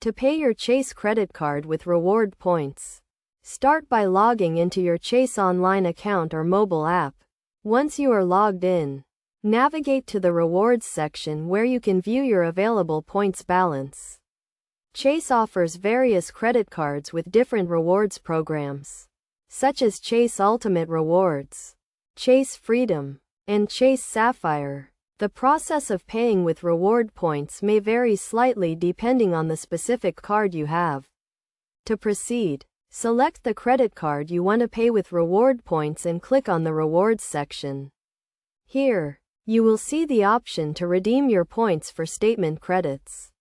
To pay your Chase credit card with reward points, start by logging into your Chase online account or mobile app. Once you are logged in, navigate to the Rewards section where you can view your available points balance. Chase offers various credit cards with different rewards programs, such as Chase Ultimate Rewards, Chase Freedom, and Chase Sapphire. The process of paying with reward points may vary slightly depending on the specific card you have. To proceed, select the credit card you want to pay with reward points and click on the Rewards section. Here, you will see the option to redeem your points for statement credits,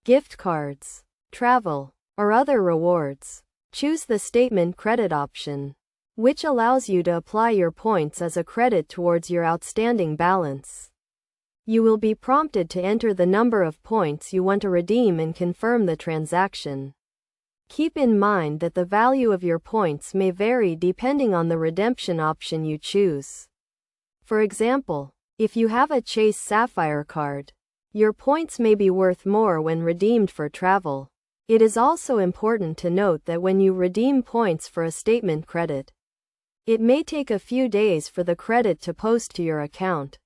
gift cards, travel, or other rewards. Choose the statement credit option, which allows you to apply your points as a credit towards your outstanding balance. You will be prompted to enter the number of points you want to redeem and confirm the transaction. Keep in mind that the value of your points may vary depending on the redemption option you choose. For example, if you have a Chase Sapphire card, your points may be worth more when redeemed for travel. It is also important to note that when you redeem points for a statement credit, it may take a few days for the credit to post to your account.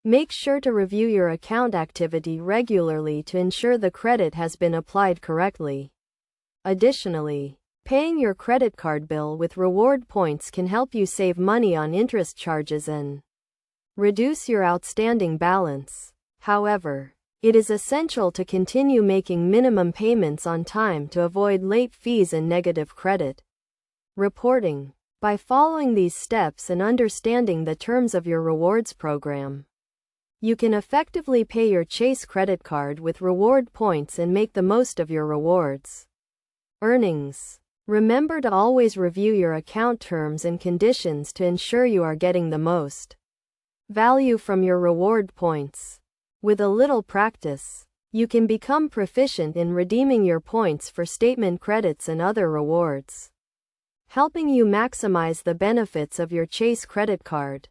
Make sure to review your account activity regularly to ensure the credit has been applied correctly. Additionally, paying your credit card bill with reward points can help you save money on interest charges and reduce your outstanding balance. However, it is essential to continue making minimum payments on time to avoid late fees and negative credit reporting. By following these steps and understanding the terms of your rewards program, you can effectively pay your Chase credit card with reward points and make the most of your rewards earnings. Remember to always review your account terms and conditions to ensure you are getting the most value from your reward points. With a little practice, you can become proficient in redeeming your points for statement credits and other rewards, helping you maximize the benefits of your Chase credit card.